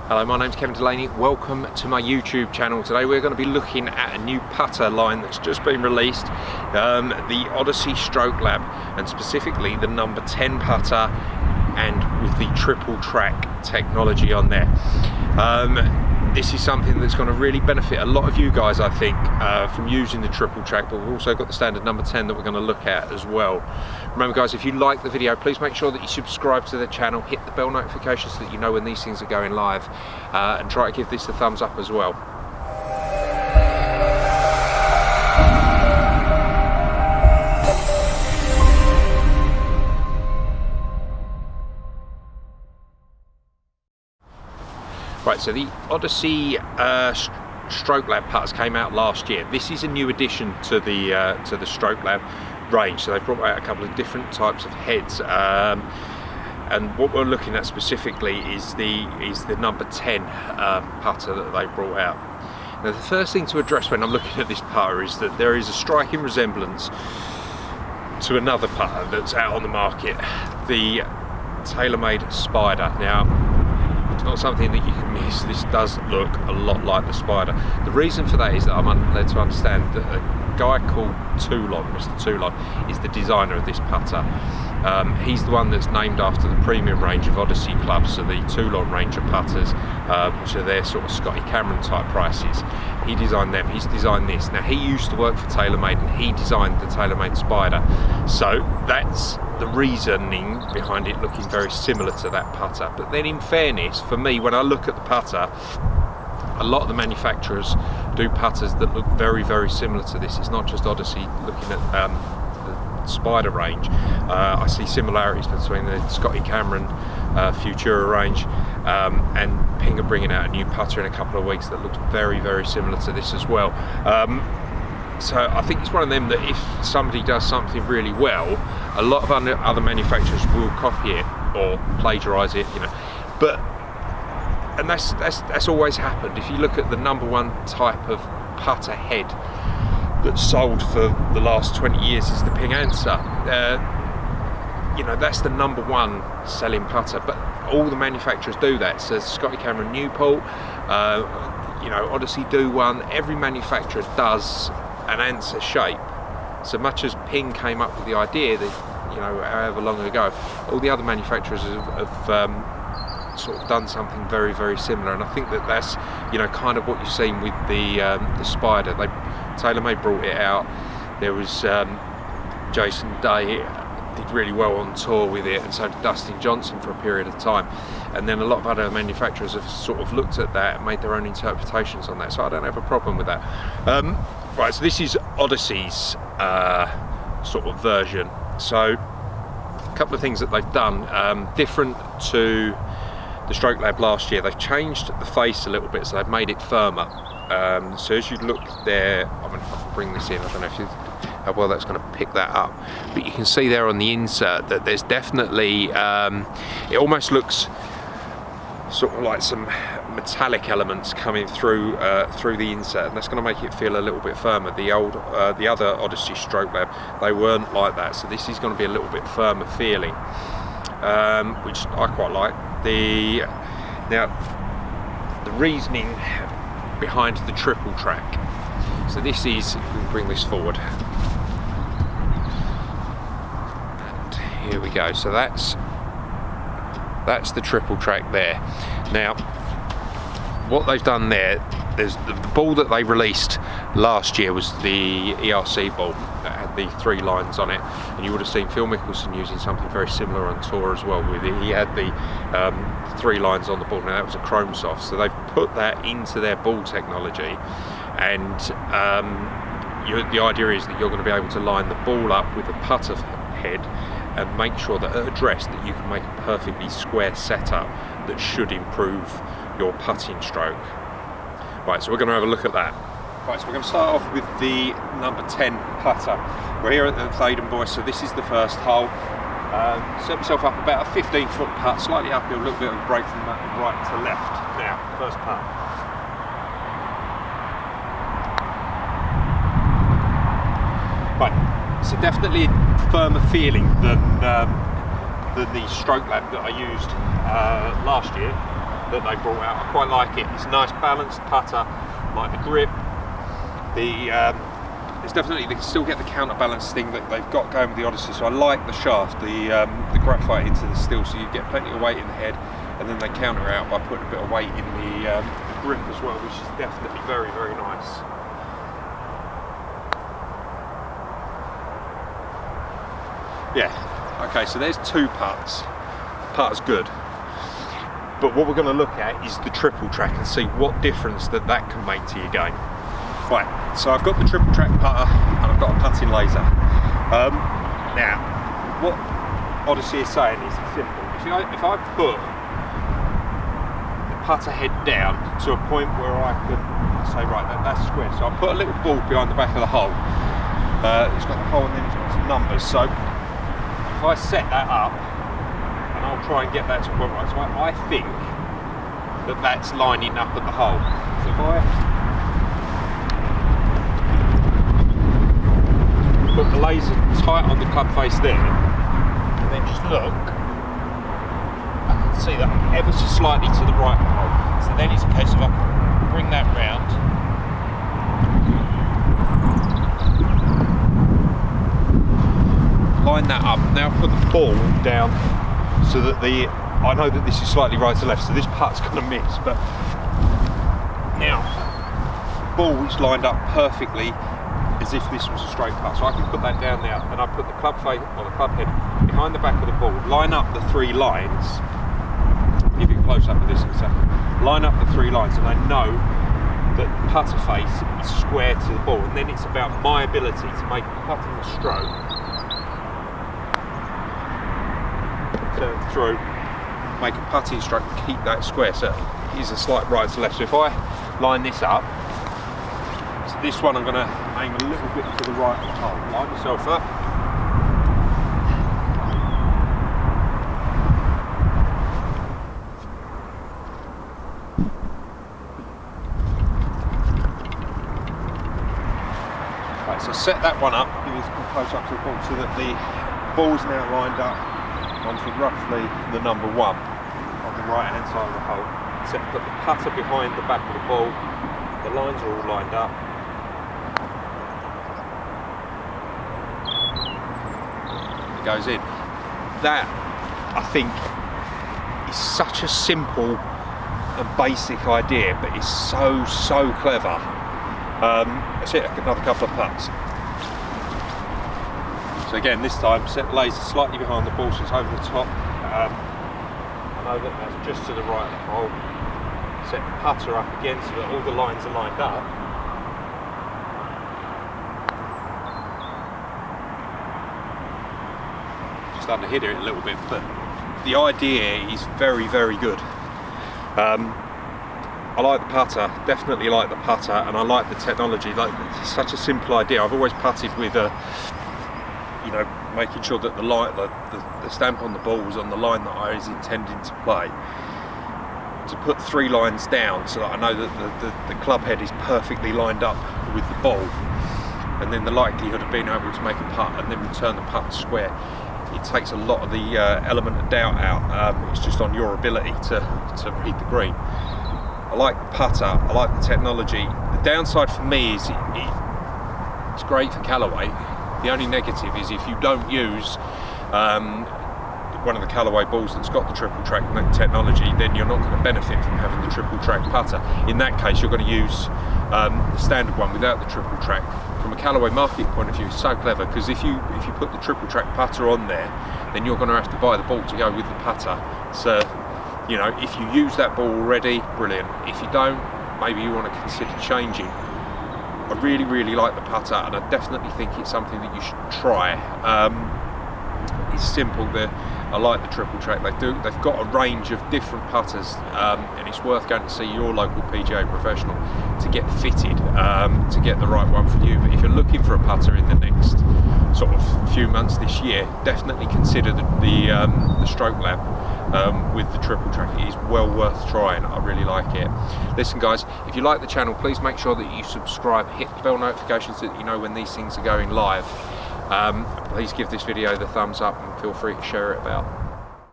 Hello, my name's Kevin Delaney. Welcome to my YouTube channel. Today we're going to be looking at a new putter line that's just been released, the Odyssey Stroke Lab, and specifically the number 10 putter, and with the triple track technology on there. This is something that's going to really benefit a lot of you guys, I think, from using the triple track, but we've also got the standard number 10 that we're going to look at as well. Remember guys, if you like the video, please make sure that you subscribe to the channel, hit the bell notification so that you know when these things are going live, and try to give this a thumbs up as well. Right, so the Odyssey Stroke Lab putters came out last year. This is a new addition to the Stroke Lab range. So they brought out a couple of different types of heads, and what we're looking at specifically is the number 10 putter that they brought out. Now, the first thing to address when I'm looking at this putter is that there is a striking resemblance to another putter that's out on the market, the TaylorMade Spider. Now, it's not something that you can miss. This does look a lot like the Spider. The reason for that is that I'm led to understand that a guy called Toulon, Mr. Toulon, is the designer of this putter. He's the one that's named after the premium range of Odyssey clubs, so the Toulon range of putters, which are their sort of Scotty Cameron type prices. He designed them. He's designed this. Now, he used to work for TaylorMade and he designed the TaylorMade Spider. So that's the reasoning behind it looking very similar to that putter. But then in fairness, for me, when I look at the putter, a lot of the manufacturers do putters that look very, very similar to this. It's not just Odyssey looking at the Spider range. I see similarities between the Scotty Cameron Futura range and Ping are bringing out a new putter in a couple of weeks that looks very, very similar to this as well. So I think it's one of them that if somebody does something really well, a lot of other manufacturers will copy it or plagiarise it, you know. And that's always happened. If you look at the number one type of putter head that's sold for the last 20 years is the Ping Answer. You know, that's the number one selling putter, but all the manufacturers do that. So Scotty Cameron Newport, you know, Odyssey do one. Every manufacturer does an Answer shape. So much as Ping came up with the idea that, you know, however long ago, all the other manufacturers have sort of done something very, very similar. And I think that that's, you know, kind of what you've seen with the Spider. TaylorMade brought it out. There was Jason Day did really well on tour with it, and so did Dustin Johnson for a period of time. And then a lot of other manufacturers have sort of looked at that and made their own interpretations on that. So I don't have a problem with that. Right, so this is Odyssey's sort of version. So a couple of things that they've done different to the Stroke Lab last year. They've changed the face a little bit, so they've made it firmer. So as you look there, I mean, if I can bring this in, I don't know how well that's going to pick that up, but you can see there on the insert that there's definitely, it almost looks sort of like some metallic elements coming through the insert, and that's going to make it feel a little bit firmer. The other Odyssey Stroke Lab, they weren't like that, so this is going to be a little bit firmer feeling, which I quite like. Now, the reasoning behind the triple track. So this is, if we can bring this forward, and here we go. So that's the triple track there. Now, what they've done there, there's the ball that they released last year was the ERC ball that had the 3 lines on it, and you would have seen Phil Mickelson using something very similar on tour as well with it. He had the 3 lines on the ball. Now that was a chrome soft, so they've put that into their ball technology, and the idea is that you're going to be able to line the ball up with a putter head and make sure that at address that you can make a perfectly square setup that should improve your putting stroke. Right, so we're going to have a look at that. Right, so we're going to start off with the number 10 putter. We're here at the Thaden Boys, so this is the first hole. Set myself up about a 15-foot putt, slightly uphill, a little bit of a break from right to left. Now, first putt. Right, so definitely a firmer feeling than the Stroke Lab that I used last year. that they brought out. I quite like it. It's a nice balanced putter, like the grip. It's definitely, they can still get the counterbalance thing that they've got going with the Odyssey. So I like the shaft, the graphite into the steel, so you get plenty of weight in the head, and then they counter out by putting a bit of weight in the grip as well, which is definitely very, very nice. Yeah, okay, so there's 2 putts. The putter's good. But what we're going to look at is the triple track and see what difference that can make to your game. Right, so I've got the triple track putter and I've got a putting laser. Now, what Odyssey is saying is simple. If I put the putter head down to a point where I can say, right, that's square. So I'll put a little ball behind the back of the hole. It's got the hole and then it's got some numbers. So if I set that up, and I'll try and get that to a point right, so I think that that's lining up at the hole. So if I put the laser tight on the club face there, and then just look, I can see that ever so slightly to the right of the hole. So then it's a case of I can bring that round, line that up. Now put the ball down so that I know that this is slightly right to left, so this putt's going to miss, but now the ball is lined up perfectly as if this was a straight putt. So I can put that down now, and I put the club face or the club head behind the back of the ball, line up the 3 lines, give you a close up of this in a second, line up the 3 lines, and I know that the putter face is square to the ball, and then it's about my ability to make a putting stroke, turn through, make a putting stroke and keep that square. So it is a slight right to left. So if I line this up, so this one I'm going to aim a little bit to the right of the hole, line myself up, right, so set that one up, give you a close up to the ball so that the ball's now lined up onto roughly the number 1 on the right hand side of the hole. So put the putter behind the back of the ball, the lines are all lined up. It goes in. That, I think, is such a simple and basic idea, but it's so clever. Let's hit another couple of putts. So again, this time set the laser slightly behind the ball so it's over the top. I know that that's just to the right of the hole. Set the putter up again so that all the lines are lined up. Just underhit it a little bit, but the idea is very, very good. I like the putter, definitely like the putter, and I like the technology. Like, it's such a simple idea. I've always putted with a, you know, making sure that the stamp on the ball was on the line that I was intending to play. To put 3 lines down so that I know that the club head is perfectly lined up with the ball, and then the likelihood of being able to make a putt and then return the putt square, it takes a lot of the element of doubt out. It's just on your ability to read the green. I like the putter, I like the technology. The downside for me is it's great for Callaway. The only negative is if you don't use one of the Callaway balls that's got the triple track technology, then you're not going to benefit from having the triple track putter. In that case, you're going to use the standard one without the triple track. From a Callaway market point of view, it's so clever, because if you put the triple track putter on there, then you're going to have to buy the ball to go with the putter. So, you know, if you use that ball already, brilliant. If you don't, maybe you want to consider changing. I really, really like the putter, and I definitely think it's something that you should try. It's simple. I like the triple track. They've got a range of different putters, and it's worth going to see your local PGA professional to get fitted, to get the right one for you. But if you're looking for a putter in the next sort of few months this year, definitely consider the Stroke Lab with the triple track. It is well worth trying. I really like it. Listen guys, if you like the channel, please make sure that you subscribe, hit the bell notifications so that you know when these things are going live. Please give this video the thumbs up and feel free to share it about.